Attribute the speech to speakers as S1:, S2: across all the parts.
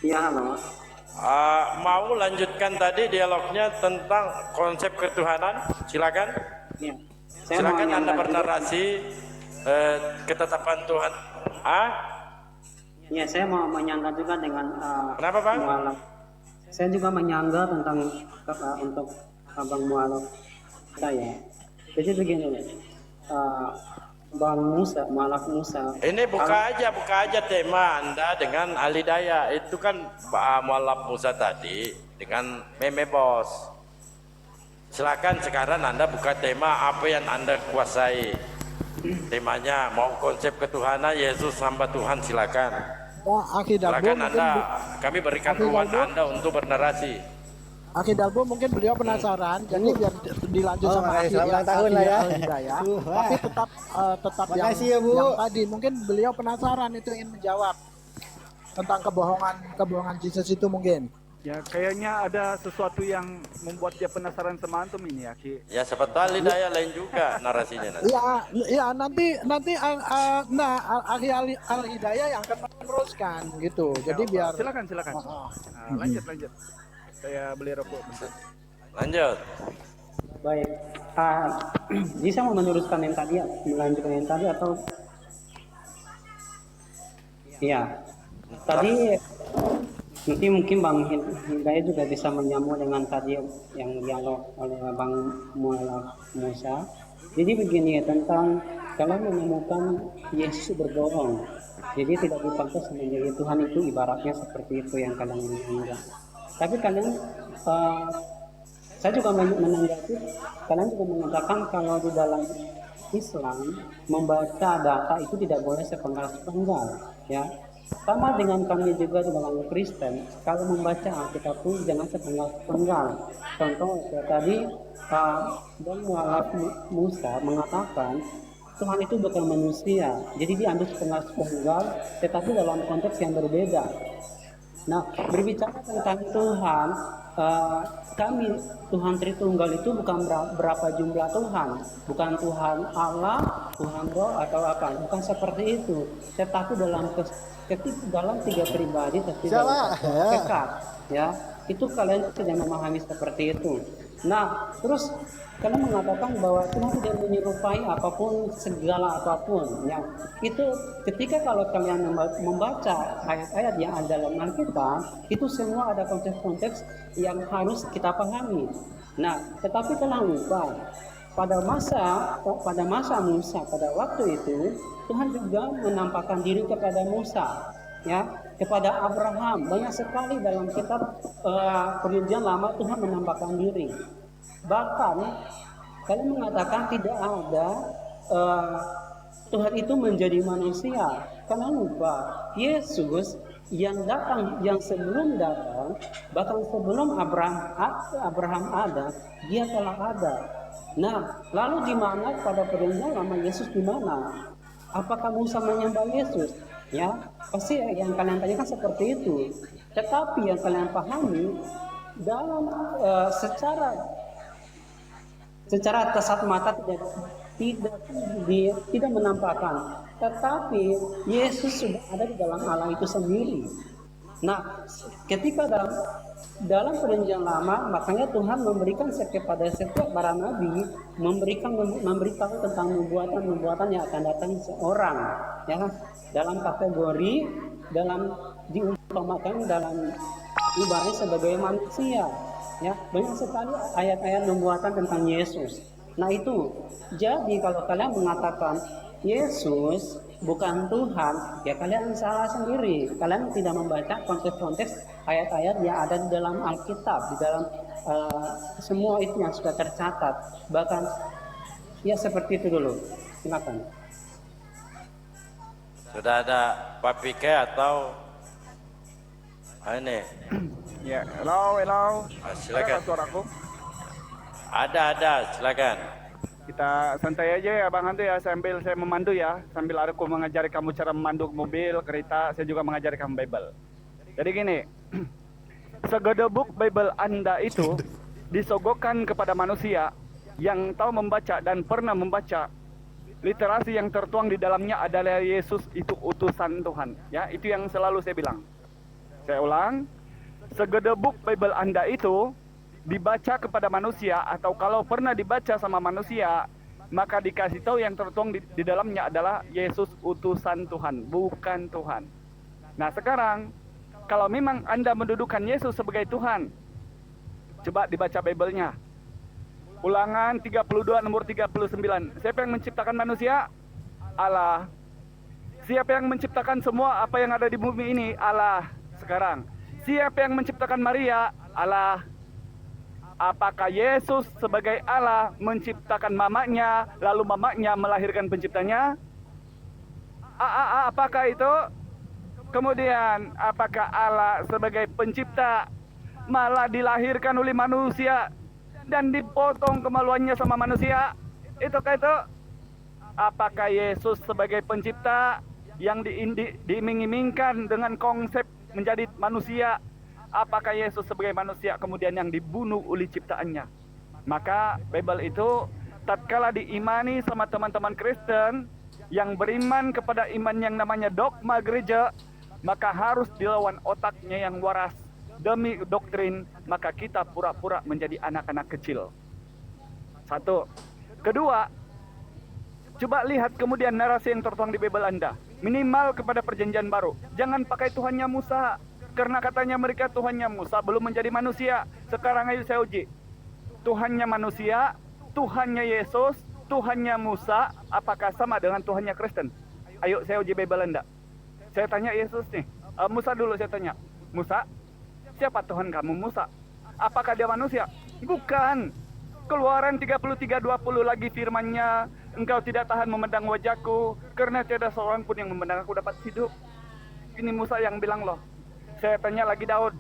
S1: Iya, halo.
S2: Mau lanjutkan tadi dialognya tentang konsep ketuhanan? Silakan.
S1: Iya. Saya mau
S2: Silakan Anda
S1: menyanggah juga.
S2: bernarasi ketetapan Tuhan.
S1: Iya, saya mau menyanggah juga dengan
S2: Kenapa, Bang?
S1: mualaf. Saya juga menyanggah tentang untuk Abang mualaf saya. Jadi begini, Bang Musa, mualaf Musa.
S2: Ini buka aja tema Anda dengan alidaya. Itu kan mualaf Musa tadi dengan meme bos. Silakan sekarang Anda buka tema apa yang Anda kuasai. Temanya mau konsep ketuhanan Yesus hamba Tuhan, silakan. Silakan Anda, kami berikan ruang Anda untuk bernarasi.
S3: Aki Dalbo mungkin beliau penasaran, jadi biar dilanjut sama Aki
S4: selamat tahun lah ya.
S3: Tapi tetap yang tadi mungkin beliau penasaran itu ingin menjawab tentang kebohongan Yesus itu mungkin.
S5: Ya kayaknya ada sesuatu yang membuat dia penasaran sama antum ini ya Ki.
S2: Ya seperti alidaya lain juga narasinya nanti.
S3: Iya nanti Aki Al Hidayah yang akan meneruskan gitu. Jadi biar
S5: silakan. Lanjut. Saya beli rokok bentar.
S2: Lanjut.
S1: Baik. Bisa mau meneruskan yang tadi, melanjutkan yang tadi atau? Iya. Tadi nanti mungkin Bang Hidayah juga bisa menyambung dengan tadi yang dialog oleh Bang Musa. Jadi begini tentang kalau menemukan Yesus berbohong, jadi tidak dipantas menjadi Tuhan itu ibaratnya seperti itu yang kalian anggap. Tapi kalian, saya juga menanggapi, kalian juga mengatakan kalau di dalam Islam membaca data itu tidak boleh sepenggal-sepenggal, ya. Sama dengan kami juga di dalam Kristen, kalau membaca Alkitab pun jangan sepenggal-sepenggal. Contoh tadi Bang Mualaf Musa mengatakan Tuhan itu bukan manusia, jadi diambil sepenggal-sepenggal, tetapi dalam konteks yang berbeda. Nah, berbicara tentang Tuhan, kami Tuhan Tritunggal itu bukan berapa jumlah Tuhan, bukan Tuhan Allah, Tuhan Roh atau apa, bukan seperti itu. Tetapi dalam tiga pribadi, tapi dalam dekat, ya itu kalian tidak memahami seperti itu. Nah, terus kalian mengatakan bahwa Tuhan tidak menyerupai apapun, segala apapun. Ya, itu ketika kalau kalian membaca ayat-ayat yang ada dalam Alkitab, itu semua ada konteks-konteks yang harus kita pahami. Nah, tetapi kalian lupa pada masa Musa, pada waktu itu Tuhan juga menampakkan diri kepada Musa, ya, kepada Abraham. Banyak sekali dalam kitab Perjanjian Lama Tuhan menampakkan diri. Bahkan kalian mengatakan tidak ada Tuhan itu menjadi manusia. Karena lupa Yesus yang sebelum datang, bahkan sebelum Abraham ada, dia telah ada. Nah, lalu di mana pada Perjanjian Lama Yesus di mana? Apakah Musa menyembah Yesus? Ya, pasti yang kalian tanyakan seperti itu. Tetapi yang kalian pahami dalam secara kasat mata tidak menampakkan, tetapi Yesus sudah ada di dalam Allah itu sendiri. Nah, ketika dalam Perjanjian Lama, makanya Tuhan memberikan kepada setiap para nabi memberitahu tentang nubuatan yang akan datang seorang, ya, dalam kategori diumpamakan dalam ibaratnya sebagai manusia, ya. Banyak sekali ayat-ayat nubuatan tentang Yesus. Nah, itu jadi kalau kalian mengatakan Yesus bukan Tuhan, ya kalian salah sendiri. Kalian tidak membaca konteks-konteks ayat-ayat yang ada di dalam Alkitab, di dalam semua itu yang sudah tercatat. Bahkan ya seperti itu dulu. Silakan.
S2: Sudah ada Pak Pike atau ini?
S5: Ya, hello.
S2: Silakan.
S5: Ada suaraku?
S2: Ada, silakan.
S5: Kita santai aja ya Bang Hantu ya, sambil saya memandu ya, sambil aku mengajari kamu cara memandu mobil, kereta, saya juga mengajari kamu Bible. Jadi gini, segedebuk Bible Anda itu disogokkan kepada manusia yang tahu membaca dan pernah membaca. Literasi yang tertuang di dalamnya adalah Yesus itu utusan Tuhan, ya, itu yang selalu saya bilang. Saya ulang, segedebuk Bible Anda itu dibaca kepada manusia, atau kalau pernah dibaca sama manusia, maka dikasih tahu yang tertuang di dalamnya adalah Yesus utusan Tuhan, bukan Tuhan. Nah sekarang, kalau memang Anda mendudukan Yesus sebagai Tuhan, coba dibaca Bible-nya. Ulangan 32 nomor 39. Siapa yang menciptakan manusia? Allah. Siapa yang menciptakan semua apa yang ada di bumi ini? Allah. Sekarang, siapa yang menciptakan Maria? Allah. Apakah Yesus sebagai Allah menciptakan mamanya, lalu mamanya melahirkan penciptanya? Apakah itu? Kemudian, apakah Allah sebagai pencipta malah dilahirkan oleh manusia dan dipotong kemaluannya sama manusia? Itukah itu? Apakah Yesus sebagai pencipta yang diiming-imingkan dengan konsep menjadi manusia? Apakah Yesus sebagai manusia kemudian yang dibunuh oleh ciptaannya? Maka Bible itu tatkala diimani sama teman-teman Kristen yang beriman kepada iman yang namanya dogma gereja, maka harus dilawan otaknya yang waras demi doktrin, maka kita pura-pura menjadi anak-anak kecil. Satu. Kedua, coba lihat kemudian narasi yang tertuang di Bible Anda. Minimal kepada perjanjian baru. Jangan pakai Tuhannya Musa. Karena katanya mereka Tuhannya Musa belum menjadi manusia. Sekarang ayo saya uji. Tuhannya manusia, Tuhannya Yesus, Tuhannya Musa, apakah sama dengan Tuhannya Kristen? Ayo saya uji Bible Anda. Saya tanya Yesus nih. Musa dulu saya tanya. Musa, siapa Tuhan kamu Musa? Apakah dia manusia? Bukan. Keluaran 33:20 lagi firman-Nya, engkau tidak tahan memandang wajahku, karena tiada seorang pun yang memandang aku dapat hidup. Ini Musa yang bilang loh. Saya tanya lagi Daud,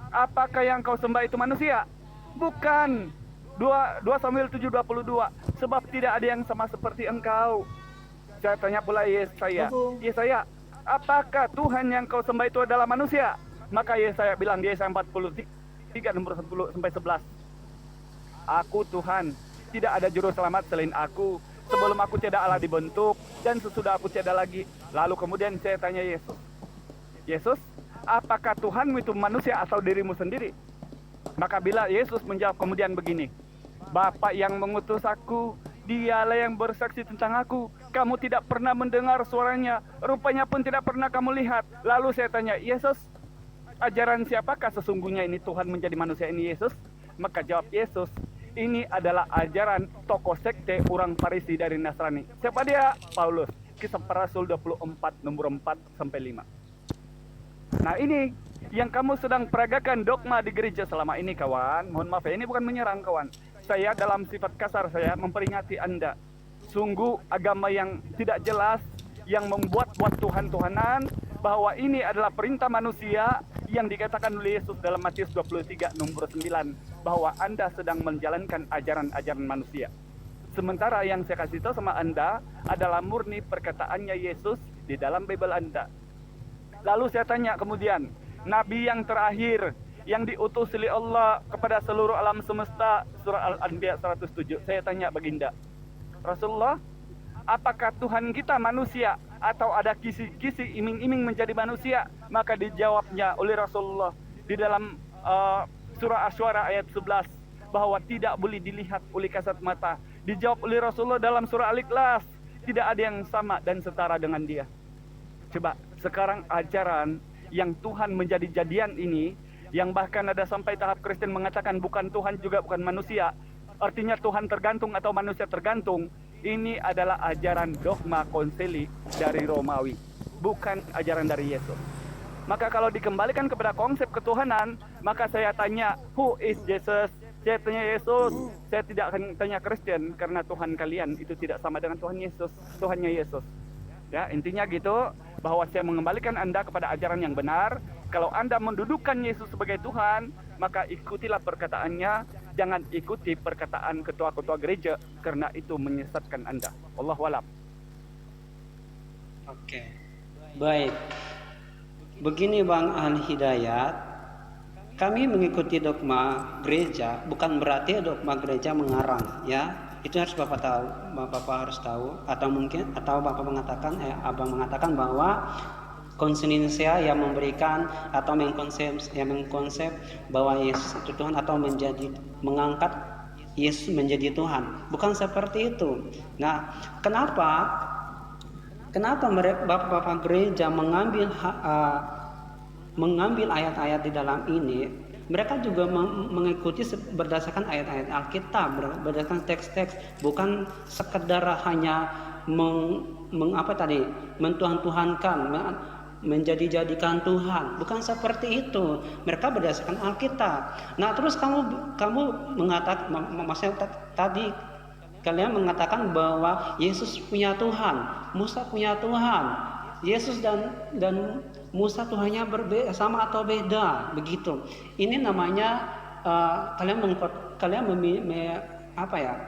S5: apakah yang kau sembah itu manusia? Bukan. 2 Samuel 7:22, sebab tidak ada yang sama seperti engkau. Saya tanya pula Yesaya, apakah Tuhan yang kau sembah itu adalah manusia? Maka Yesaya bilang di Yesaya 43 nomor 10 sampai 11. Aku Tuhan, tidak ada juru selamat selain aku. Sebelum aku tiada Allah dibentuk, dan sesudah aku tiada lagi. Lalu kemudian saya tanya Yesus, apakah Tuhanmu itu manusia atau dirimu sendiri? Maka bila Yesus menjawab kemudian begini, Bapa yang mengutus aku, dialah yang bersaksi tentang aku. Kamu tidak pernah mendengar suaranya, rupanya pun tidak pernah kamu lihat. Lalu saya tanya, Yesus, ajaran siapakah sesungguhnya ini Tuhan menjadi manusia ini Yesus? Maka jawab Yesus, ini adalah ajaran tokoh sekte orang Farisi dari Nasrani. Siapa dia? Paulus. Kisah Para Rasul 24 nomor 4 sampai 5. Nah ini yang kamu sedang peragakan dogma di gereja selama ini kawan. Mohon maaf ya, ini bukan menyerang kawan. Saya dalam sifat kasar saya memperingati Anda. Sungguh agama yang tidak jelas, yang membuat-buat Tuhan-Tuhanan, bahwa ini adalah perintah manusia yang dikatakan oleh Yesus dalam Matius 23 nomor 9, bahwa Anda sedang menjalankan ajaran-ajaran manusia. Sementara yang saya kasih tahu sama Anda adalah murni perkataannya Yesus di dalam Bible Anda. Lalu saya tanya kemudian, Nabi yang terakhir yang diutus oleh Allah kepada seluruh alam semesta, surah Al-Anbiya 107. Saya tanya baginda, Rasulullah, apakah Tuhan kita manusia atau ada kisi-kisi iming-iming menjadi manusia? Maka dijawabnya oleh Rasulullah di dalam surah Asy-Syu'ara ayat 11 bahwa tidak boleh dilihat oleh kasat mata. Dijawab oleh Rasulullah dalam surah Al-Ikhlas, tidak ada yang sama dan setara dengan dia. Coba sekarang ajaran yang Tuhan menjadi jadian ini, yang bahkan ada sampai tahap Kristen mengatakan bukan Tuhan juga bukan manusia, artinya Tuhan tergantung atau manusia tergantung. Ini adalah ajaran dogma konsili dari Romawi, bukan ajaran dari Yesus. Maka kalau dikembalikan kepada konsep ketuhanan, maka saya tanya, who is Jesus? Saya tanya Yesus. Saya tidak akan tanya Kristen, karena Tuhan kalian itu tidak sama dengan Tuhan Yesus, Tuhannya Yesus. Ya, intinya gitu, bahwa saya mengembalikan Anda kepada ajaran yang benar. Kalau Anda mendudukkan Yesus sebagai Tuhan, maka ikutilah perkataannya, jangan ikuti perkataan ketua-ketua gereja, karena itu menyesatkan Anda. Wallahu a'lam.
S1: Oke, baik. Begini Bang Ahli Hidayat, kami mengikuti dogma gereja, bukan berarti dogma gereja mengarang, ya. Itu harus Bapak tahu, Bapak harus tahu, atau mungkin Bapak mengatakan, Abang mengatakan bahwa konsistensia yang memberikan atau mengkonsep bahwa Yesus itu Tuhan atau mengangkat Yesus menjadi Tuhan. Bukan seperti itu. Nah, kenapa Bapak-bapak gereja mengambil ayat-ayat di dalam ini? Mereka juga mengikuti berdasarkan ayat-ayat Alkitab, berdasarkan teks-teks, bukan sekedar hanya mentuhan-tuhankan, menjadikan Tuhan, bukan seperti itu. Mereka berdasarkan Alkitab. Nah, terus kamu mengatakan, maksudnya tadi kalian mengatakan bahwa Yesus punya Tuhan, Musa punya Tuhan. Yesus dan Musa Tuhannya sama atau beda, begitu. Ini namanya kalian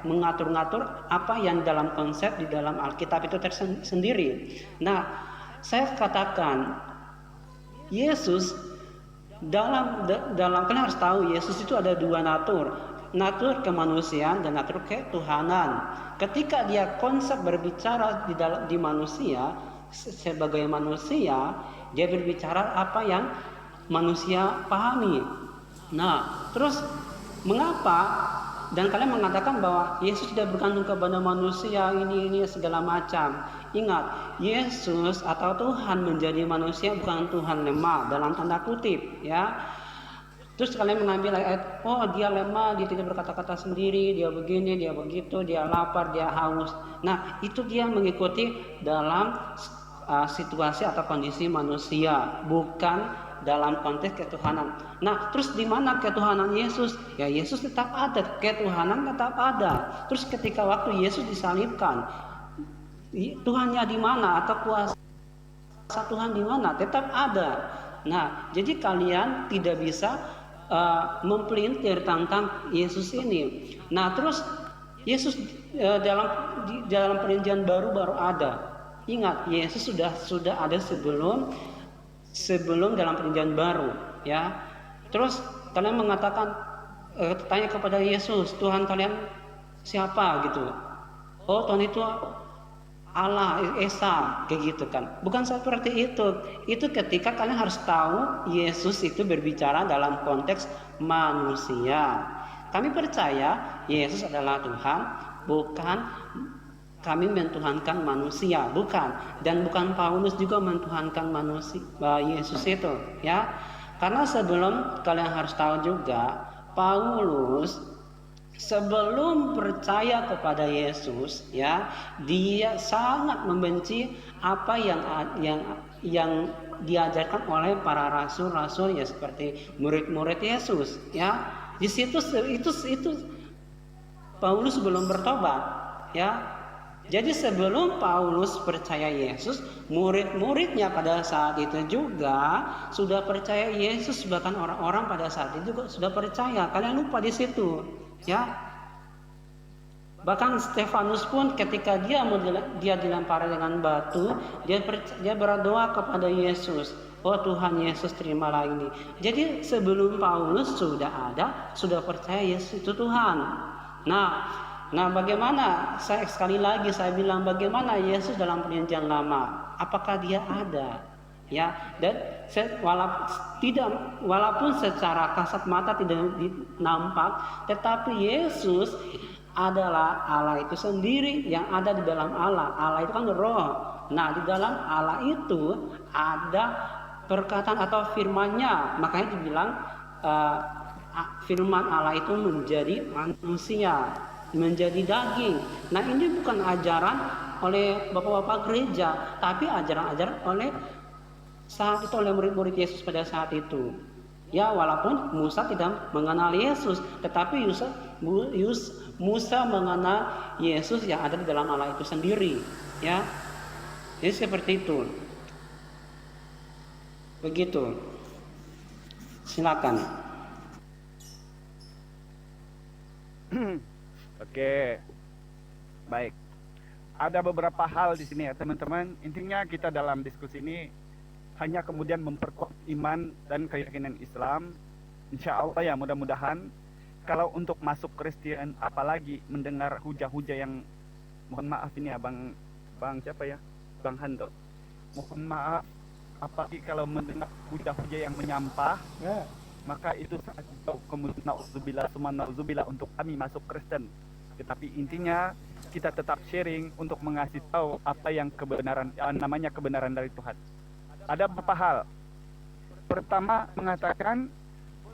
S1: mengatur-ngatur apa yang dalam konsep di dalam Alkitab itu tersendiri. Nah, saya katakan Yesus dalam kalian harus tahu Yesus itu ada dua natur kemanusiaan dan natur ketuhanan. Ketika dia konsep berbicara di manusia sebagai manusia, dia berbicara apa yang manusia pahami. Nah, terus mengapa? Dan kalian mengatakan bahwa Yesus tidak bergantung kepada manusia ini segala macam. Ingat, Yesus atau Tuhan menjadi manusia bukan Tuhan lemah dalam tanda kutip, ya. Terus kalian mengambil ayat, oh dia lemah, dia tidak berkata-kata sendiri, dia begini, dia begitu, dia lapar, dia haus. Nah, itu dia mengikuti dalam situasi atau kondisi manusia, bukan dalam konteks ketuhanan. Nah, terus di mana ketuhanan Yesus? Ya, Yesus tetap ada, ketuhanan tetap ada. Terus ketika waktu Yesus disalibkan, Tuhannya di mana atau kuasa Tuhan di mana? Tetap ada. Nah, jadi kalian tidak bisa mempelintir tentang Yesus ini. Nah, terus Yesus dalam perjanjian baru ada. Ingat, Yesus sudah ada sebelum dalam perjanjian baru, ya. Terus kalian mengatakan tanya kepada Yesus, Tuhan kalian siapa gitu? Oh, Tuhan itu Allah, Esa, kayak gitu kan. Bukan seperti itu. Itu ketika kalian harus tahu Yesus itu berbicara dalam konteks manusia. Kami percaya Yesus adalah Tuhan, bukan kami mentuhankan manusia, bukan. Dan bukan Paulus juga mentuhankan manusia, Yesus itu, ya. Karena sebelum kalian harus tahu juga, Paulus sebelum percaya kepada Yesus, ya, dia sangat membenci apa yang diajarkan oleh para rasul-rasul, ya, seperti murid-murid Yesus, ya. Di situ itu Paulus belum bertobat, ya. Jadi sebelum Paulus percaya Yesus, murid-muridnya pada saat itu juga sudah percaya Yesus, bahkan orang-orang pada saat itu juga sudah percaya. Kalian lupa di situ, ya. Bahkan Stefanus pun ketika dia dilempar dengan batu, dia berdoa kepada Yesus. Oh Tuhan Yesus, terimalah ini. Jadi sebelum Paulus sudah percaya Yesus itu Tuhan. Nah, bagaimana? Sekali lagi saya bilang, bagaimana Yesus dalam perjanjian lama? Apakah dia ada? Ya, dan walaupun secara kasat mata tidak nampak, tetapi Yesus adalah Allah itu sendiri yang ada di dalam Allah. Allah itu kan roh. Nah, di dalam Allah itu ada perkataan atau firman-Nya. Makanya dibilang firman Allah itu menjadi manusia, menjadi daging. Nah, ini bukan ajaran oleh bapak-bapak gereja, tapi ajaran-ajaran oleh murid-murid Yesus pada saat itu. Ya, walaupun Musa tidak mengenal Yesus, tetapi Musa mengenal Yesus yang ada di dalam Allah itu sendiri, ya. Jadi seperti itu. Begitu. Silakan.
S5: Oke, baik. Ada beberapa hal di sini ya teman-teman. Intinya kita dalam diskusi ini hanya kemudian memperkuat iman dan keyakinan Islam. Insya Allah ya, mudah-mudahan kalau untuk masuk Kristen, apalagi mendengar hujah-hujah yang, mohon maaf ini ya Bang siapa ya, Bang Hando. Mohon maaf, apalagi kalau mendengar puja-puja yang menyampah, maka itu sangat jauh kemudian na'udzubillah untuk kami masuk Kristen. Tetapi intinya kita tetap sharing untuk mengasih tahu apa yang kebenaran, namanya kebenaran dari Tuhan. Ada beberapa hal. Pertama, mengatakan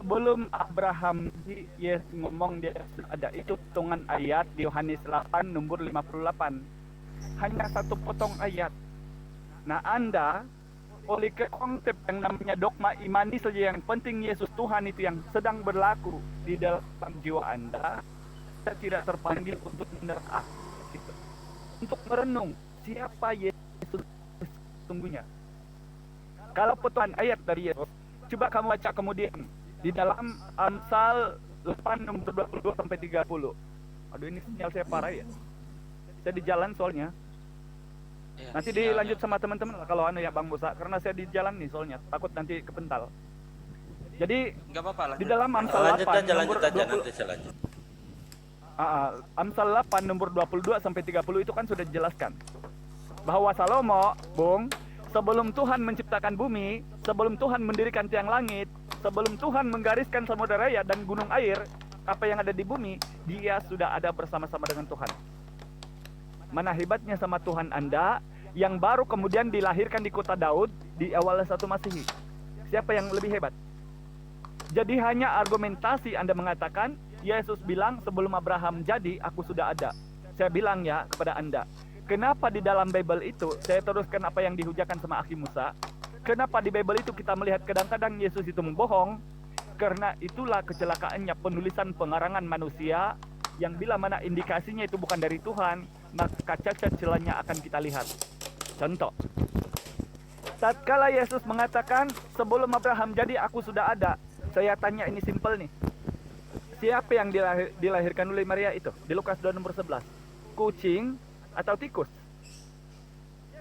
S5: sebelum Abraham Yesus ngomong dia ada, itu potongan ayat di Yohanes 8 nomor 58. Hanya satu potong ayat. Nah, Anda oleh ke konsep yang namanya dogma imani saja yang penting Yesus Tuhan itu yang sedang berlaku di dalam jiwa Anda, kita tidak terpanggil untuk menerka, gitu. Untuk merenung siapa Yesus sesungguhnya. Kalau potongan ayat dari Yesus, coba kamu baca kemudian di dalam Amsal 8 nomor 22 sampai 30. Aduh, ini sinyal saya parah ya. Saya di jalan soalnya. Nanti dilanjut sama teman-teman lah kalau ya Bang Musa, karena saya di jalan nih soalnya, takut nanti kepental. Jadi
S4: Enggak apa-apa lah.
S5: di dalam Amsal 8 nomor 20, Amsal 8 nomor 22 sampai 30 itu kan sudah dijelaskan bahwa Salomo, Bung, sebelum Tuhan menciptakan bumi, sebelum Tuhan mendirikan tiang langit, sebelum Tuhan menggariskan samudera raya dan gunung air, apa yang ada di bumi, dia sudah ada bersama-sama dengan Tuhan. Mana hebatnya sama Tuhan Anda yang baru kemudian dilahirkan di kota Daud di awal 1 Masehi. Siapa yang lebih hebat? Jadi hanya argumentasi Anda mengatakan Yesus bilang sebelum Abraham jadi aku sudah ada. Saya bilang ya kepada Anda, kenapa di dalam Bible itu saya teruskan apa yang dihujakan sama Akhi Musa? Kenapa di Bible itu kita melihat kadang-kadang Yesus itu membohong? Karena itulah kecelakaannya penulisan pengarangan manusia yang bila mana indikasinya itu bukan dari Tuhan, maka cacat celahnya akan kita lihat. Contoh, tatkala Yesus mengatakan sebelum Abraham jadi aku sudah ada, saya tanya ini simpel nih, siapa yang dilahirkan oleh Maria itu di Lukas 2 nomor 11? Kucing atau tikus?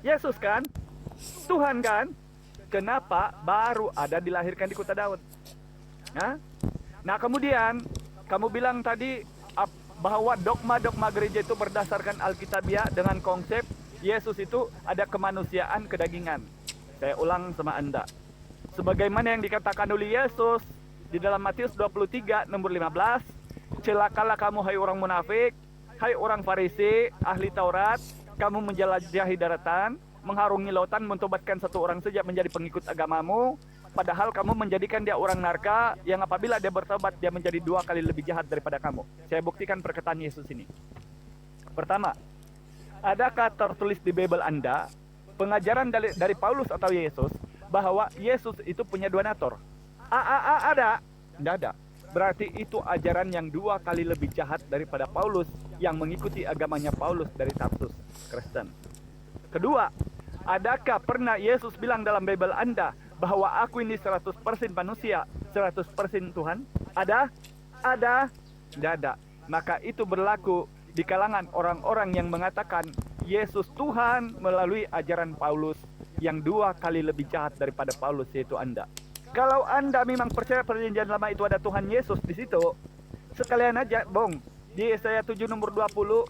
S5: Yesus kan? Tuhan kan? Kenapa baru ada dilahirkan di kota Daud? Nah kemudian kamu bilang tadi bahwa dogma-dogma gereja itu berdasarkan Alkitabiah dengan konsep Yesus itu ada kemanusiaan kedagingan. Saya ulang sama Anda. Sebagaimana yang dikatakan oleh Yesus di dalam Matius 23 nomor 15, celakalah kamu hai orang munafik, hai orang Farisi, ahli Taurat, kamu menjelajahi daratan, mengharungi lautan, mentobatkan satu orang saja menjadi pengikut agamamu, padahal kamu menjadikan dia orang narka yang apabila dia bertobat dia menjadi 2 kali lebih jahat daripada kamu. Saya buktikan perkataan Yesus ini. Pertama, adakah tertulis di Bible Anda pengajaran dari Paulus atau Yesus bahwa Yesus itu punya 2 natur? Ada? Tidak ada. Berarti itu ajaran yang 2 kali lebih jahat daripada Paulus yang mengikuti agamanya Paulus dari Tarsus, Kristen. Kedua, adakah pernah Yesus bilang dalam Bible Anda bahwa aku ini 100% manusia, 100% Tuhan? Ada? Tidak ada. Maka itu berlaku di kalangan orang-orang yang mengatakan Yesus Tuhan melalui ajaran Paulus yang 2 kali lebih jahat daripada Paulus, yaitu Anda. Kalau Anda memang percaya perjanjian lama itu ada Tuhan Yesus di situ, sekalian aja, Bong, di Yesaya 7 nomor 20,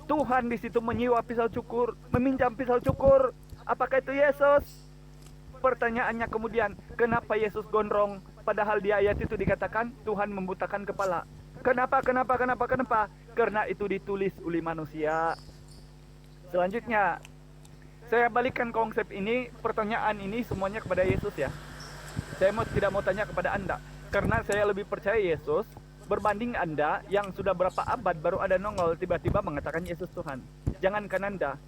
S5: Tuhan di situ menyiwa pisau cukur, meminjam pisau cukur. Apakah itu Yesus? Pertanyaannya kemudian, kenapa Yesus gondrong? Padahal di ayat itu dikatakan Tuhan membutakan kepala. Kenapa? Karena itu ditulis oleh manusia. Selanjutnya, saya balikkan konsep ini, pertanyaan ini semuanya kepada Yesus ya. Saya tidak mau tanya kepada Anda, karena saya lebih percaya Yesus berbanding Anda yang sudah berapa abad baru ada nongol tiba-tiba mengatakan Yesus Tuhan. Jangankan Anda,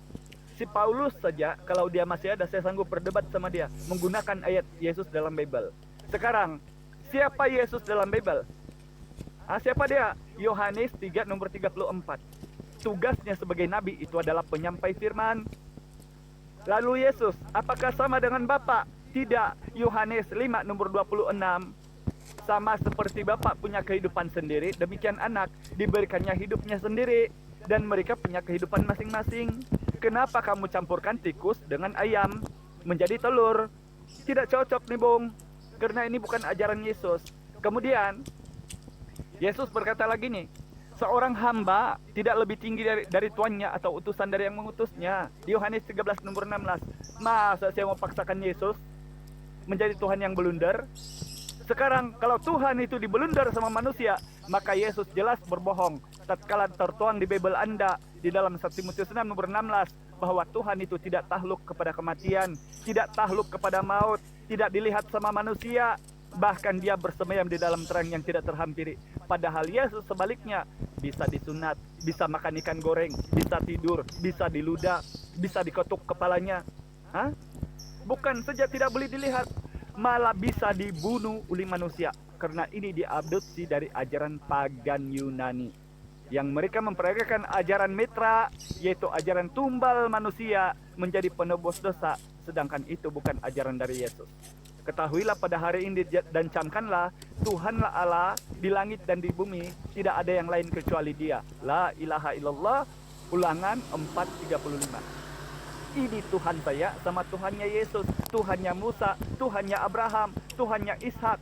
S5: si Paulus saja kalau dia masih ada saya sanggup berdebat sama dia menggunakan ayat Yesus dalam Bible. Sekarang, siapa Yesus dalam Bible? Siapa dia? Yohanes 3 nomor 34. Tugasnya sebagai nabi itu adalah penyampai firman. Lalu Yesus, apakah sama dengan Bapa? Tidak. Yohanes 5 nomor 26. Sama seperti Bapa punya kehidupan sendiri, demikian anak diberikannya hidupnya sendiri, dan mereka punya kehidupan masing-masing. Kenapa kamu campurkan tikus dengan ayam menjadi telur? Tidak cocok nih, Bung, karena ini bukan ajaran Yesus. Kemudian Yesus berkata lagi nih, Seorang hamba tidak lebih tinggi dari tuannya atau utusan dari yang mengutusnya. Di Yohanes 13 nomor 16. Masa saya mau paksakan Yesus menjadi Tuhan yang blunder? Sekarang kalau Tuhan itu diblunder sama manusia, maka Yesus jelas berbohong. Tatkala tertuang di Bible Anda di dalam 1 Timotius 6 nomor 16 bahwa Tuhan itu tidak takluk kepada kematian, tidak takluk kepada maut, tidak dilihat sama manusia, bahkan dia bersemayam di dalam terang yang tidak terhampiri. Padahal Yesus sebaliknya bisa disunat, bisa makan ikan goreng, bisa tidur, bisa diludah, bisa diketuk kepalanya. Hah? Bukan saja tidak boleh dilihat, malah bisa dibunuh oleh manusia. Karena ini diadopsi dari ajaran pagan Yunani, yang mereka memperagakan ajaran Mitra, yaitu ajaran tumbal manusia menjadi penebus dosa, sedangkan itu bukan ajaran dari Yesus. Ketahuilah pada hari ini dan camkanlah, Tuhanlah Allah di langit dan di bumi, tidak ada yang lain kecuali Dia. La ilaha illallah. Ulangan 4:35. Ini Tuhan saya sama Tuhannya Yesus, Tuhannya Musa, Tuhannya Abraham, Tuhannya Ishak,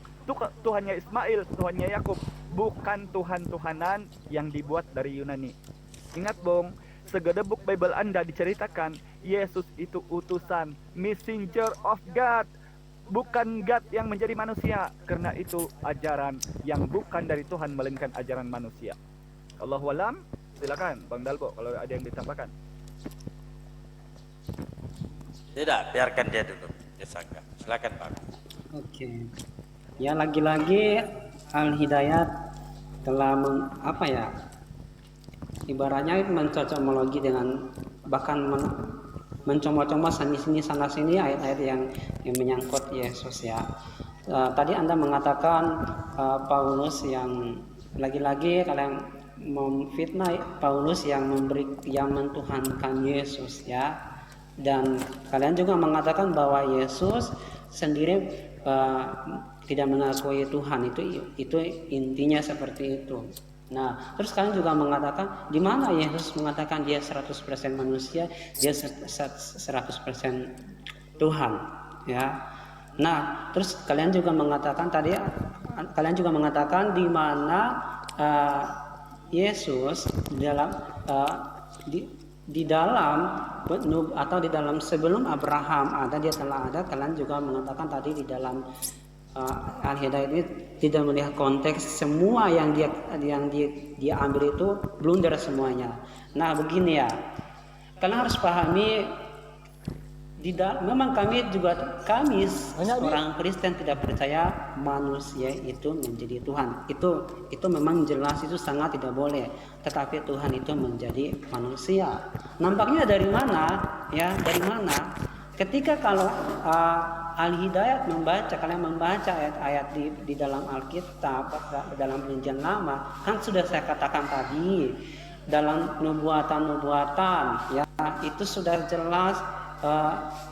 S5: Tuhannya Ismail, Tuhannya Yakub, bukan Tuhan-Tuhanan yang dibuat dari Yunani. Ingat Bung, segedebuk Bible Anda diceritakan Yesus itu utusan, messenger of God, bukan God yang menjadi manusia. Karena itu ajaran yang bukan dari Tuhan melainkan ajaran manusia. Allahu a'lam. Silakan Bang Dalbo kalau ada yang ditambahkan.
S2: Tidak, biarkan dia dulu. Dia sangka. Silakan Pak.
S1: Oke. Ya lagi-lagi Al-Hidayat telah ibaratnya mencocokologi dengan bahkan mencoba-coba sini-sini sana-sini ayat-ayat yang menyangkut Yesus ya. Tadi Anda mengatakan Paulus yang lagi-lagi kalian memfitnah Paulus yang mentuhankan Yesus ya. Dan kalian juga mengatakan bahwa Yesus sendiri tidak mengakui Tuhan, itu intinya seperti itu. Nah, terus kalian juga mengatakan di mana Yesus mengatakan dia 100% manusia, dia 100% Tuhan, ya. Nah, terus kalian juga mengatakan di mana Yesus di dalam sebelum Abraham dia telah ada. Kalian juga mengatakan tadi di dalam Al-Hidayat ini tidak melihat konteks, semua yang dia ambil itu blunder semuanya. Nah begini ya, kalian harus pahami memang kami orang Kristen tidak percaya manusia itu menjadi Tuhan. Itu memang jelas, itu sangat tidak boleh. Tetapi Tuhan itu menjadi manusia. Nampaknya dari mana? Ya, dari mana? Ketika kalau Al-Hidayat kalian membaca ayat-ayat di dalam Alkitab, dalam Perjanjian Lama, kan sudah saya katakan tadi, dalam nubuatan ya, itu sudah jelas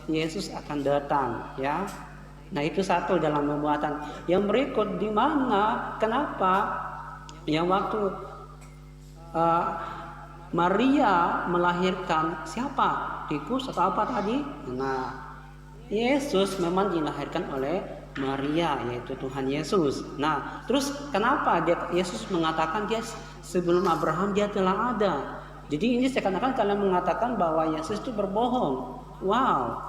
S1: Yesus akan datang ya. Nah itu satu dalam nubuatan. Yang berikut di mana? Kenapa? Yang waktu Maria melahirkan siapa? Tikus atau apa tadi? Nah Yesus memang dilahirkan oleh Maria, yaitu Tuhan Yesus. Nah terus kenapa Yesus mengatakan dia sebelum Abraham dia telah ada? Jadi ini seakan-akan kalian mengatakan bahwa Yesus itu berbohong. Wow,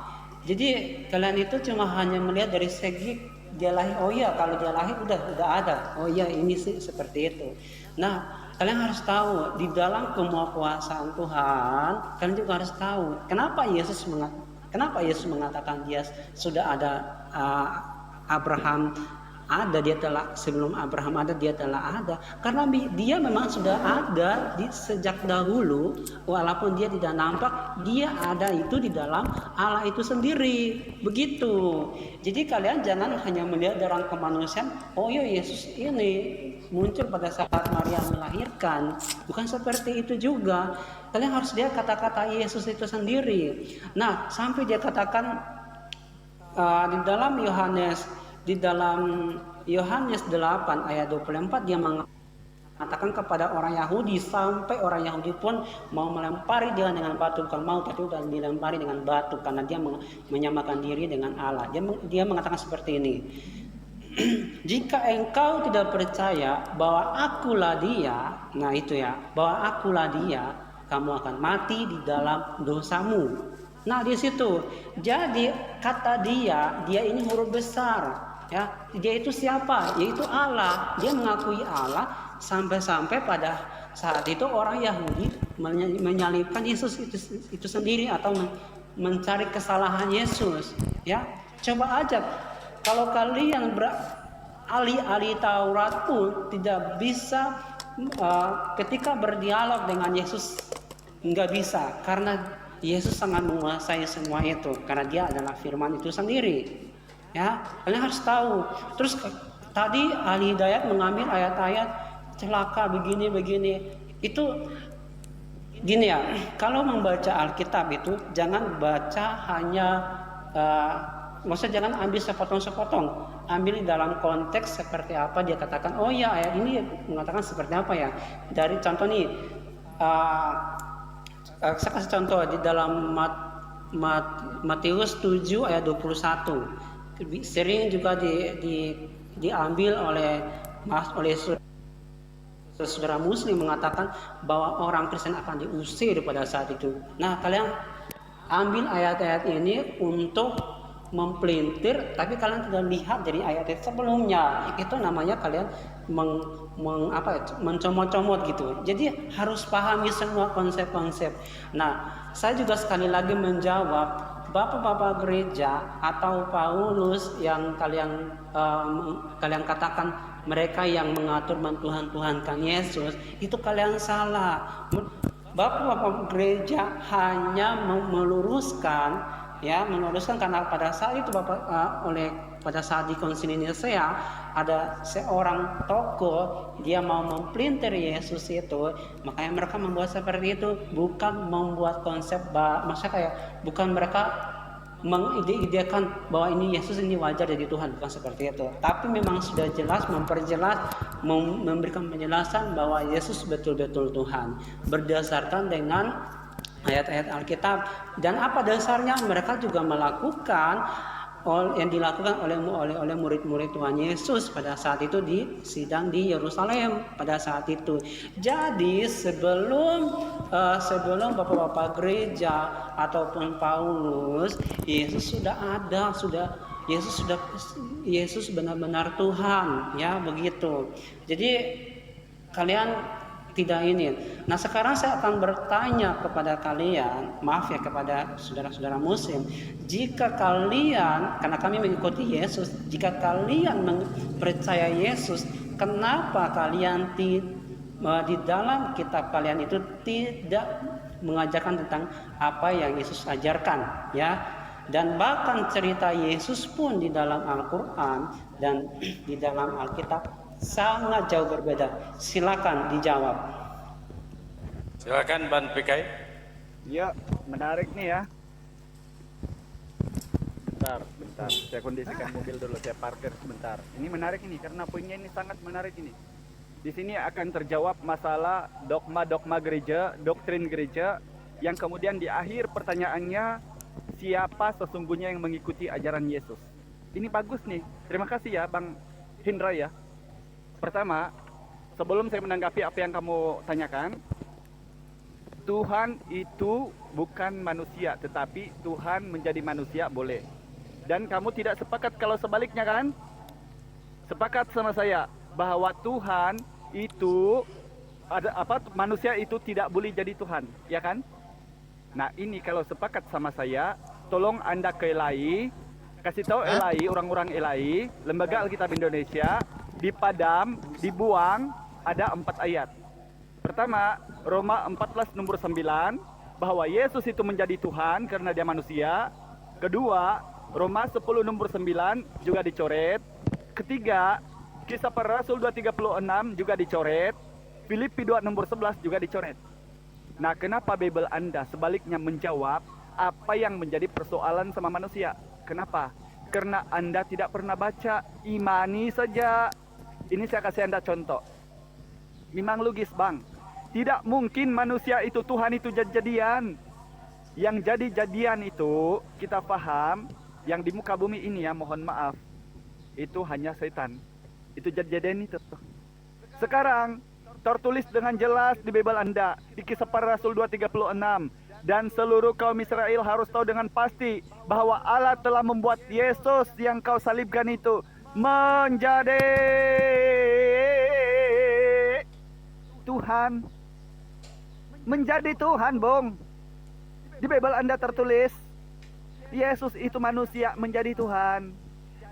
S1: jadi kalian itu cuma hanya melihat dari segi dia lahir. Oh iya, kalau dia lahir udah ada. Oh iya, ini sih seperti itu. Nah, kalian harus tahu di dalam kemahakuasaan Tuhan, kalian juga harus tahu kenapa Yesus mengatakan dia sudah ada Abraham ada, dia telah sebelum Abraham ada, dia telah ada, karena dia memang sudah ada sejak dahulu, walaupun dia tidak nampak, dia ada itu di dalam Allah itu sendiri, begitu. Jadi kalian jangan hanya melihat dalam kemanusiaan, oh iya Yesus ini muncul pada saat Maria melahirkan, bukan seperti itu juga. Kalian harus lihat kata-kata Yesus itu sendiri. Nah, sampai dia katakan di dalam Yohanes 8 ayat 24 dia mengatakan kepada orang Yahudi, sampai orang Yahudi pun mau melempari dia dengan batu, bukan mau tapi sudah dilempari dengan batu karena dia menyamakan diri dengan Allah. Dia mengatakan seperti ini. jika engkau tidak percaya bahwa akulah dia, nah itu ya, bahwa akulah dia, kamu akan mati di dalam dosamu. Nah di situ, jadi kata dia ini huruf besar, ya. Dia itu siapa? Yaitu Allah. Dia mengakui Allah sampai-sampai pada saat itu orang Yahudi menyalibkan Yesus itu sendiri atau mencari kesalahan Yesus, ya. Coba aja kalau kalian ahli Taurat pun tidak bisa ketika berdialog dengan Yesus, nggak bisa, karena Yesus sangat menguasai semua itu, karena dia adalah firman itu sendiri, ya. Kalian harus tahu. Terus tadi ahli hidayat mengambil ayat-ayat celaka begini itu gini ya. Kalau membaca Alkitab itu jangan baca hanya maksudnya jangan ambil sepotong-sepotong, ambil dalam konteks seperti apa dia katakan. Oh ya, ayat ini mengatakan seperti apa ya. Dari contoh nih, saya kasih contoh di dalam Matius 7 ayat 21. Sering juga diambil oleh saudara Muslim mengatakan bahwa orang Kristen akan diusir pada saat itu. Nah, kalian ambil ayat-ayat ini untuk mempelintir, tapi kalian tidak lihat dari ayat-ayat sebelumnya. Itu namanya kalian mencomot-comot gitu. Jadi harus pahami semua konsep-konsep. Nah, saya juga sekali lagi menjawab bapak-bapak gereja atau Paulus yang kalian katakan mereka yang mengatur mentuhan-tuhankan Yesus, itu kalian salah. Bapak-bapak gereja hanya meluruskan karena pada saat itu pada saat di konsili Nicea ada seorang tokoh dia mau mempelintir Yesus itu, makanya mereka membuat seperti itu, bukan membuat konsep maksudnya kayak bukan mereka mengideakan bahwa ini Yesus ini wajar jadi Tuhan, bukan seperti itu, tapi memang sudah jelas memperjelas, memberikan penjelasan bahwa Yesus betul-betul Tuhan berdasarkan dengan ayat-ayat Alkitab. Dan apa dasarnya? Mereka juga melakukan yang dilakukan oleh murid-murid Tuhan Yesus pada saat itu di sidang di Yerusalem pada saat itu. Jadi sebelum bapak-bapak gereja ataupun Paulus, Yesus sudah ada, Yesus benar-benar Tuhan, ya begitu. Jadi kalian tidak ini. Nah, sekarang saya akan bertanya kepada kalian, maaf ya, kepada saudara-saudara Muslim, jika kalian, karena kami mengikuti Yesus, jika kalian percaya Yesus, kenapa kalian di dalam kitab kalian itu tidak mengajarkan tentang apa yang Yesus ajarkan, ya? Dan bahkan cerita Yesus pun di dalam Al-Quran dan di dalam Alkitab sangat jauh berbeda. Silakan dijawab.
S2: Silakan Ban PK.
S5: Ya, menarik nih ya. Bentar. Saya kondisikan mobil dulu, saya parkir sebentar. Ini menarik ini karena poinnya ini sangat menarik ini. Di sini akan terjawab masalah dogma-dogma gereja, doktrin gereja, yang kemudian di akhir pertanyaannya siapa sesungguhnya yang mengikuti ajaran Yesus. Ini bagus nih. Terima kasih ya Bang Hindra ya. Pertama, sebelum saya menanggapi apa yang kamu tanyakan, Tuhan itu bukan manusia, tetapi Tuhan menjadi manusia boleh. Dan kamu tidak sepakat kalau sebaliknya kan? Sepakat sama saya bahwa Tuhan itu manusia itu tidak boleh jadi Tuhan, ya kan? Nah, ini kalau sepakat sama saya, tolong Anda ke LAI, kasih tahu LAI, orang-orang LAI, Lembaga Alkitab Indonesia, di Padam, dibuang ada 4 ayat. Pertama, Roma 14 nomor 9 bahwa Yesus itu menjadi Tuhan karena dia manusia. Kedua, Roma 10 nomor 9 juga dicoret. Ketiga, Kisah Para Rasul 2:36 juga dicoret. Filipi 2 nomor 11 juga dicoret. Nah, kenapa Bible Anda sebaliknya menjawab apa yang menjadi persoalan sama manusia? Kenapa? Karena Anda tidak pernah baca, imani saja. Ini saya kasih Anda contoh. Memang logis Bang. Tidak mungkin manusia itu Tuhan itu jadi-jadian. Yang jadi-jadian itu kita paham yang di muka bumi ini ya, mohon maaf. itu hanya setan. Itu kejadian itu. Sekarang tertulis dengan jelas di Bible Anda di Kisah Para Rasul 2:36, dan seluruh kaum Israel harus tahu dengan pasti bahwa Allah telah membuat Yesus yang kau salibkan itu menjadi Tuhan. Menjadi Tuhan, Bung. Di Bible Anda tertulis Yesus itu manusia menjadi Tuhan.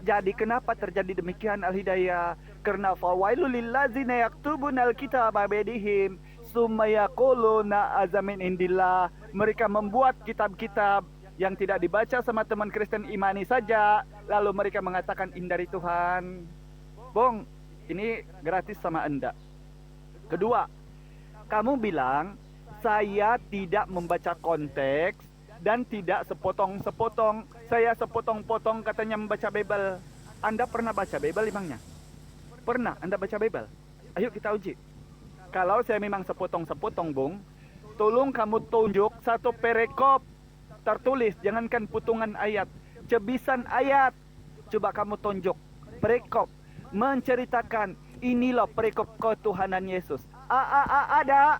S5: Jadi kenapa terjadi demikian Al-Hidayah? Karena fawailul lillazina yaktubunal kitaba biyadihim summa yaquluna azamin indillah. Mereka membuat kitab-kitab yang tidak dibaca sama teman Kristen imani saja, lalu mereka mengatakan ini dari Tuhan. Bung, ini gratis sama Anda. Kedua, kamu bilang saya tidak membaca konteks dan tidak sepotong-sepotong. Saya sepotong-potong katanya membaca Bible. Anda pernah baca Bible emangnya? Pernah Anda baca Bible? Ayo kita uji. Kalau saya memang sepotong-sepotong, Bung, tolong kamu tunjuk satu perikop tertulis, jangankan putungan ayat, cebisan ayat. Coba kamu tunjuk perikop menceritakan ini loh perikop ketuhanan Yesus. Ada.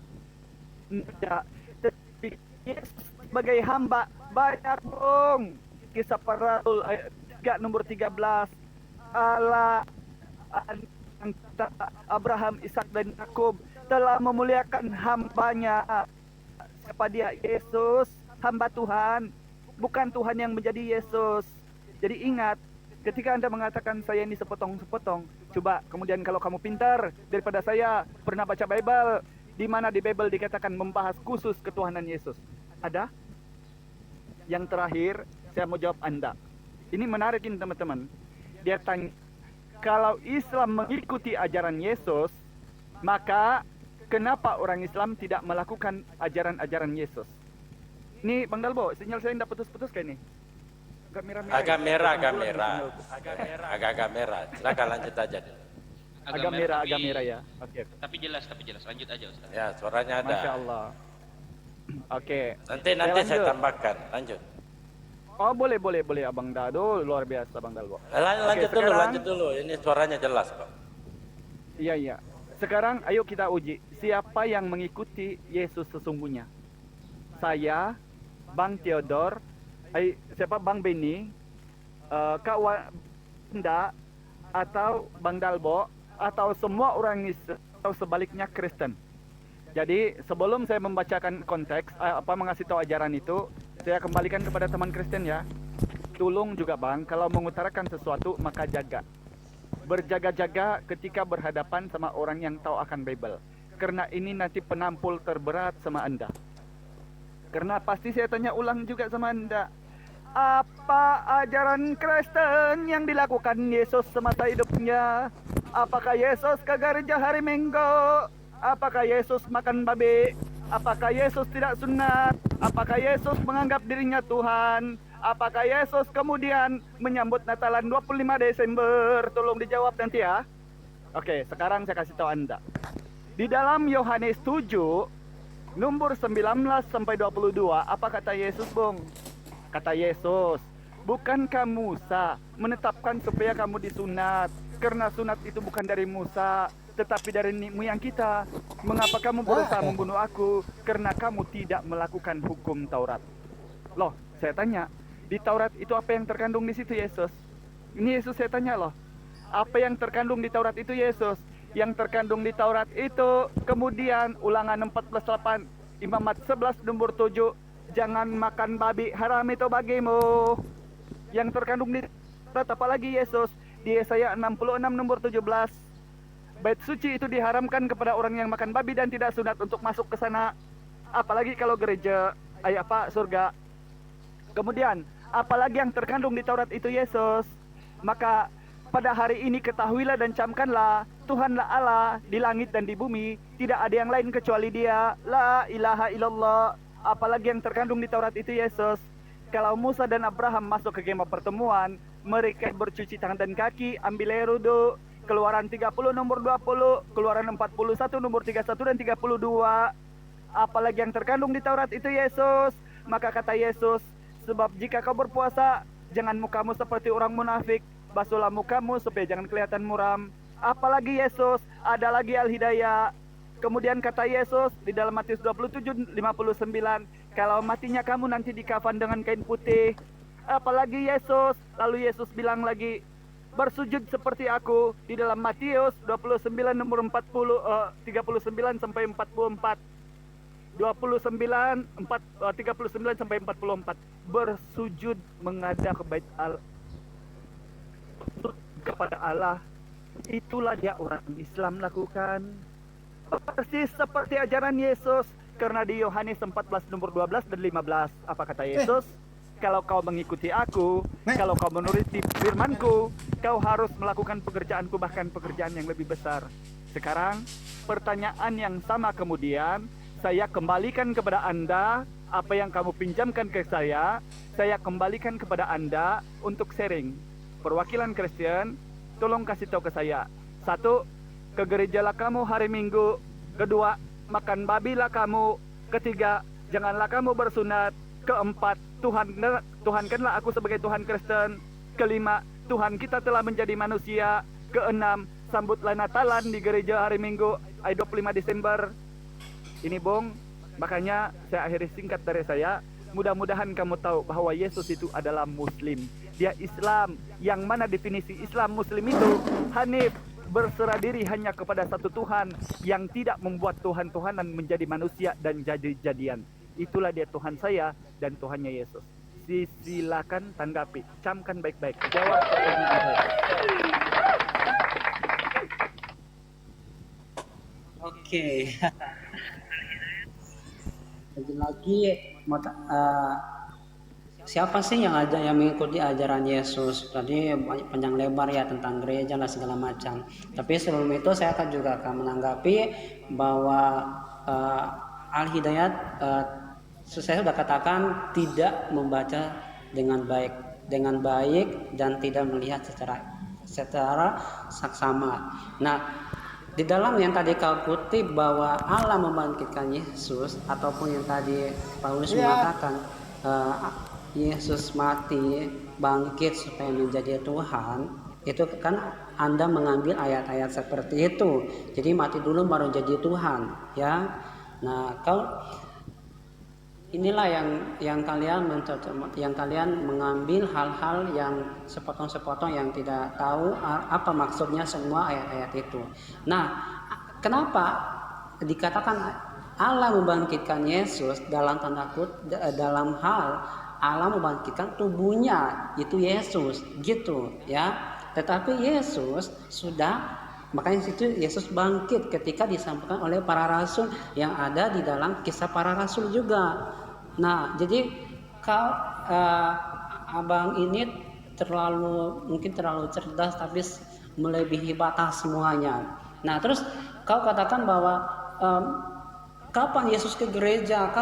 S5: Tidak. Tapi Yesus sebagai hamba banyak, Bung. Kisah Para Rasul ayat 3 nomor 13. Allah Abraham, Ishak dan Yakub telah memuliakan hambanya. Siapa dia? Yesus, hamba Tuhan, bukan Tuhan yang menjadi Yesus. Jadi ingat, ketika Anda mengatakan saya ini sepotong-sepotong, coba kemudian kalau kamu pintar daripada saya, pernah baca Bible, di mana di Bible dikatakan membahas khusus ketuhanan Yesus? Ada? Yang terakhir, saya mau jawab Anda. Ini menarik ini teman-teman. Dia tanya, kalau Islam mengikuti ajaran Yesus, maka kenapa orang Islam tidak melakukan ajaran-ajaran Yesus? Ini Bang Dalbo, sinyal saya tidak putus-putus kayak ini.
S2: Agak merah. Silakan lanjut aja.
S5: Agak merah ya. Oke.
S4: Tapi jelas. Lanjut aja, Ustaz.
S2: Ya, suaranya ada.
S5: Masya Allah. Oke.
S2: Nanti saya tambahkan. Lanjut.
S5: Oh boleh Abang Dado, luar biasa Bang Dalbo.
S2: Lanjut dulu. Ini suaranya jelas kok.
S5: Iya. Sekarang ayo kita uji siapa yang mengikuti Yesus sesungguhnya. Saya, Bang Theodor, siapa Bang Beni, Kak Wanda, atau Bang Dalbo, atau semua orang Islam, atau sebaliknya Kristen. Jadi sebelum saya membacakan konteks, mengasih tahu ajaran itu, saya kembalikan kepada teman Kristen ya. Tolong juga Bang, kalau mengutarakan sesuatu maka jaga. Berjaga-jaga ketika berhadapan sama orang yang tahu akan Bible. Karena ini nanti penampul terberat sama Anda. Karena pasti saya tanya ulang juga sama Anda. Apa ajaran Kristen yang dilakukan Yesus semasa hidupnya? Apakah Yesus ke gereja hari Minggu? Apakah Yesus makan babi? Apakah Yesus tidak sunat? Apakah Yesus menganggap dirinya Tuhan? Apakah Yesus kemudian menyambut Natalan 25 Desember? Tolong dijawab nanti ya. Oke, sekarang saya kasih tahu Anda. Di dalam Yohanes 7 nomor 19 sampai 22, apa kata Yesus, Bung? Kata Yesus, bukankah Musa menetapkan supaya kamu disunat? Karena sunat itu bukan dari Musa, tetapi dari nenek moyang kita. Mengapa kamu berusaha membunuh aku? Karena kamu tidak melakukan hukum Taurat. Loh, saya tanya, di Taurat itu apa yang terkandung di situ, Yesus? Ini Yesus saya tanya loh. Apa yang terkandung di Taurat itu, Yesus? Yang terkandung di Taurat itu, kemudian Ulangan 14:8, Imamat 11 nomor 7, jangan makan babi, haram itu bagimu. Yang terkandung di Taurat apalagi, Yesus? Di Yesaya 66 nomor 17, bait suci itu diharamkan kepada orang yang makan babi dan tidak sunat untuk masuk ke sana. Apalagi kalau gereja, surga. Kemudian, apalagi yang terkandung di Taurat itu, Yesus? Maka pada hari ini ketahuilah dan camkanlah, Tuhanlah Allah di langit dan di bumi, tidak ada yang lain kecuali Dia. La ilaha illallah. Apalagi yang terkandung di Taurat itu, Yesus? Kalau Musa dan Abraham masuk ke kemah pertemuan, mereka bercuci tangan dan kaki, ambil air wudhu. Keluaran 30 nomor 20, Keluaran 41 nomor 31 dan 32. Apalagi yang terkandung di Taurat itu, Yesus? Maka kata Yesus, sebab jika kau berpuasa, jangan mukamu seperti orang munafik. basuhlah mukamu supaya jangan kelihatan muram. Apalagi Yesus, ada lagi Al-Hidayah. Kemudian kata Yesus di dalam Matius 27:59, kalau matinya kamu nanti dikafan dengan kain putih. Apalagi Yesus, lalu Yesus bilang lagi, bersujud seperti aku di dalam Matius 29 nomor 39 sampai 44. 39 sampai 44. Bersujud menghadap bait Allah kepada Allah. Itulah dia orang Islam lakukan. Persis seperti ajaran Yesus. Karena di Yohanes 14 nomor 12 dan 15, apa kata Yesus? Kalau kau mengikuti aku, kalau kau menuruti firmanku, kau harus melakukan pekerjaanku, bahkan pekerjaan yang lebih besar. Sekarang, pertanyaan yang sama kemudian, saya kembalikan kepada Anda, apa yang kamu pinjamkan ke saya kembalikan kepada Anda untuk sharing. Perwakilan Kristen, tolong kasih tahu ke saya. 1, ke gerejalah kamu hari Minggu. 2, makan babilah kamu. 3, janganlah kamu bersunat. 4, Tuhankanlah aku sebagai Tuhan Kristen. 5, Tuhan kita telah menjadi manusia. 6, sambutlah Natalan di gereja hari Minggu 25 Desember. Ini Bung, makanya saya akhiri singkat dari saya. Mudah-mudahan kamu tahu bahwa Yesus itu adalah Muslim. Dia Islam, yang mana definisi Islam Muslim itu Hanif, berserah diri hanya kepada satu Tuhan, yang tidak membuat Tuhan-Tuhanan menjadi manusia dan jadi-jadian. Itulah dia Tuhan saya dan Tuhannya Yesus. Silakan tanggapi, camkan baik-baik, jawab pertanyaan saya.
S1: Oke. Lagi-lagi siapa sih yang mengikuti ajaran Yesus? Tadi panjang lebar ya tentang gereja dan segala macam. Tapi sebelum itu saya akan menanggapi bahwa Al-Hidayat saya sudah katakan tidak membaca dengan baik dan tidak melihat secara saksama. Nah, di dalam yang tadi kau kutip bahwa Allah membangkitkan Yesus, ataupun yang tadi Paulus mengatakan Yesus mati bangkit supaya menjadi Tuhan, itu kan Anda mengambil ayat-ayat seperti itu. Jadi mati dulu baru jadi Tuhan, ya. Nah, inilah yang kalian mengambil hal-hal yang sepotong-sepotong yang tidak tahu apa maksudnya semua ayat-ayat itu. Nah, kenapa dikatakan Allah membangkitkan Yesus dalam hal Allah membangkitkan tubuhnya itu Yesus gitu ya. Tetapi Yesus makanya situ Yesus bangkit ketika disampaikan oleh para rasul yang ada di dalam kisah para rasul juga. Nah, jadi abang ini mungkin terlalu cerdas tapi melebihi batas semuanya. Nah, terus kau katakan bahwa kapan Yesus ke gereja?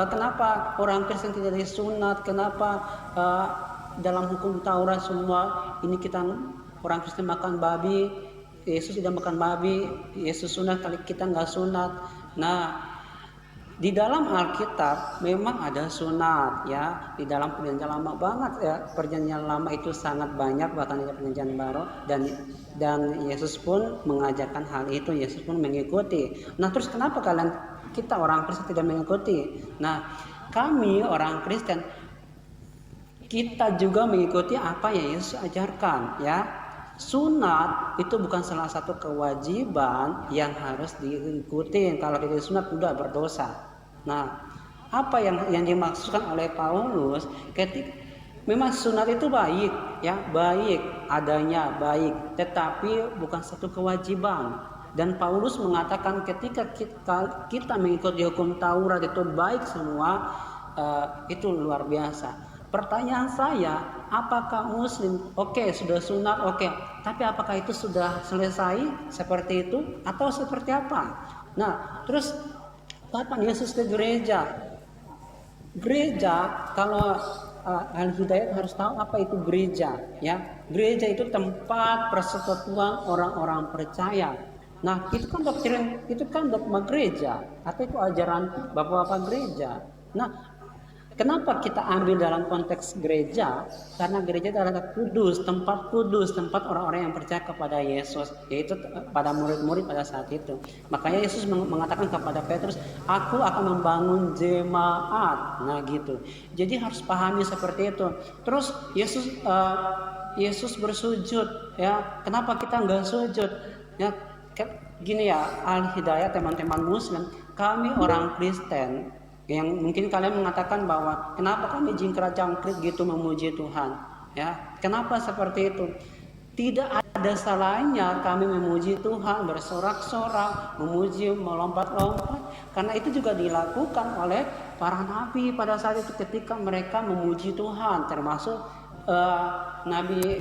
S1: Kenapa orang Kristen tidak disunat? Kenapa dalam hukum Taurat semua ini kita orang Kristen makan babi? Yesus tidak makan babi, Yesus sunat kali kita nggak sunat. Nah, di dalam Alkitab memang ada sunat ya, di dalam perjanjian lama banget ya, perjanjian lama itu sangat banyak, bahkan di perjanjian baru, dan Yesus pun mengajarkan hal itu, Yesus pun mengikuti. Nah, terus kenapa kita orang Kristen tidak mengikuti? Nah, kami orang Kristen kita juga mengikuti apa yang Yesus ajarkan ya. Sunat itu bukan salah satu kewajiban yang harus diikuti. Kalau tidak sunat sudah berdosa. Nah, apa yang dimaksudkan oleh Paulus memang sunat itu baik ya, baik adanya baik, tetapi bukan satu kewajiban. Dan Paulus mengatakan ketika kita mengikuti hukum Taurat itu baik semua, itu luar biasa. Pertanyaan saya, apakah Muslim sudah sunat tapi apakah itu sudah selesai seperti itu atau seperti apa? Nah, terus kapan Yesus ke gereja? Gereja, kalau Al-Hidayat harus tahu apa itu gereja ya. Gereja itu tempat persekutuan orang-orang percaya. Nah, itu kan dogma gereja atau itu ajaran bapak-bapak gereja. Nah, Kenapa kita ambil dalam konteks gereja? Karena gereja adalah kudus, tempat orang-orang yang percaya kepada Yesus, yaitu pada murid-murid pada saat itu. Makanya Yesus mengatakan kepada Petrus, aku akan membangun jemaat. Nah gitu. Jadi harus pahami seperti itu. Terus Yesus bersujud, ya. Kenapa kita nggak sujud? Ya, gini ya, Al-Hidayah teman-teman Muslim, kami orang Kristen. Yang mungkin kalian mengatakan bahwa kenapa kami jingkrak-jangkrik gitu memuji Tuhan, ya kenapa seperti itu? Tidak ada salahnya kami memuji Tuhan, bersorak-sorak, memuji, melompat-lompat, karena itu juga dilakukan oleh para nabi pada saat itu ketika mereka memuji Tuhan, termasuk Nabi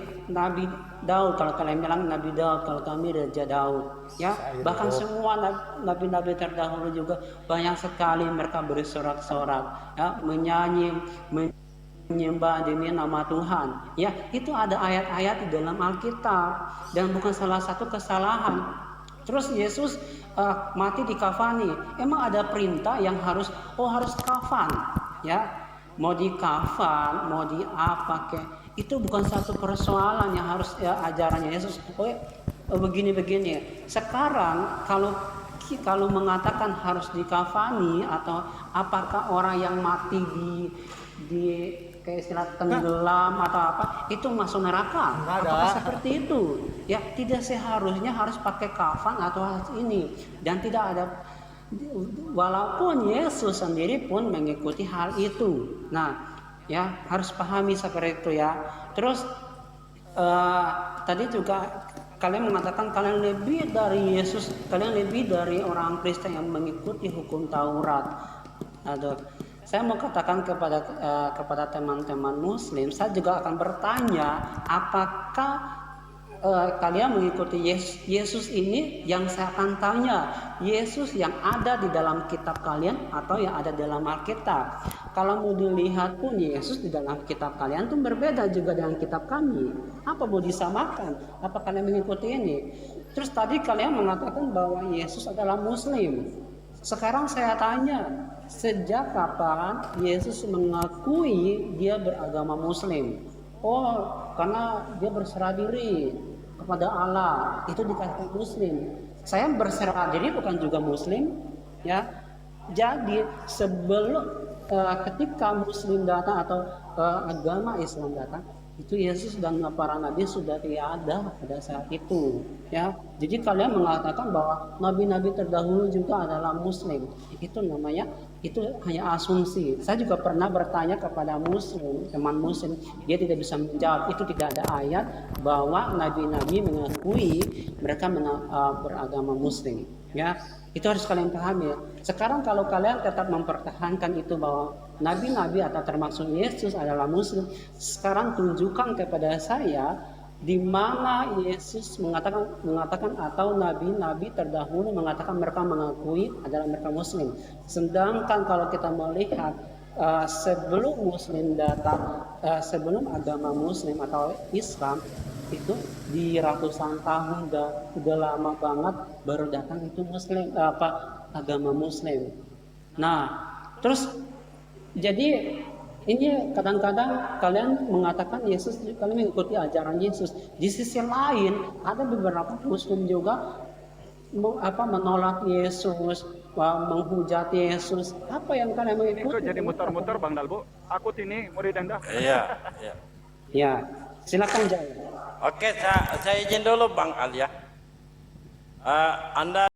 S1: Daud. Kalau kalian bilang Nabi Daud, kalau kami Raja Daud, ya bahkan semua nabi-nabi terdahulu juga banyak sekali mereka bersorak-sorak, ya menyanyi, menyembah demi nama Tuhan. Ya itu ada ayat-ayat di dalam Alkitab dan bukan salah satu kesalahan. Terus Yesus mati di kafani. Emang ada perintah yang harus kafan, ya. Mau di kafan, mau di apa kek, itu bukan satu persoalan yang harus ajarannya Yesus. Begini. Sekarang kalau mengatakan harus dikafani atau apakah orang yang mati di kayak istilah tenggelam atau apa itu masuk neraka? Apakah seperti itu? Ya tidak seharusnya harus pakai kafan atau ini, dan tidak ada. Walaupun Yesus sendiri pun mengikuti hal itu. Nah, ya harus pahami seperti itu ya. Terus tadi juga kalian mengatakan kalian lebih dari Yesus, kalian lebih dari orang Kristen yang mengikuti hukum Taurat. Aduh, saya mau katakan kepada teman-teman Muslim, saya juga akan bertanya, apakah kalian mengikuti Yesus ini? Yang saya akan tanya, Yesus yang ada di dalam kitab kalian atau yang ada dalam Alkitab? Kalau mau dilihat pun Yesus di dalam kitab kalian itu berbeda juga dengan kitab kami. Apa mau disamakan? Apa kalian mengikuti ini? Terus tadi kalian mengatakan bahwa Yesus adalah Muslim. Sekarang saya tanya, sejak kapan Yesus mengakui dia beragama Muslim? Oh, karena dia berserah diri kepada Allah, itu dikatakan Muslim. Saya berserah diri bukan juga Muslim, ya. Jadi sebelum ketika Muslim datang atau agama Islam datang, itu Yesus dan para nabi sudah tiada pada saat itu, ya. Jadi kalian mengatakan bahwa nabi-nabi terdahulu juga adalah Muslim, itu namanya, itu hanya asumsi. Saya juga pernah bertanya kepada Muslim, teman Muslim, dia tidak bisa menjawab. Itu tidak ada ayat bahwa nabi-nabi mengakui mereka beragama Muslim, ya. Itu harus kalian pahami ya. Sekarang kalau kalian tetap mempertahankan itu bahwa nabi-nabi atau termasuk Yesus adalah Muslim, sekarang tunjukkan kepada saya di mana Yesus mengatakan atau nabi-nabi terdahulu mengatakan mereka mengakui adalah mereka Muslim. Sedangkan kalau kita melihat sebelum Muslim datang, sebelum agama Muslim atau Islam itu di ratusan tahun udah lama banget baru datang itu Muslim, agama Muslim. Nah, terus jadi ini kadang-kadang kalian mengatakan Yesus, kalian mengikuti ajaran Yesus. Di sisi lain ada beberapa Muslim juga menolak Yesus, menghujat Yesus. Apa yang kalian mengikuti?
S5: Ini jadi muter-muter Bang Dalbo. Aku ini murid Anda.
S2: Iya.
S1: Ya, silakan jawab.
S2: Oke, saya izin dulu Bang Alia. Anda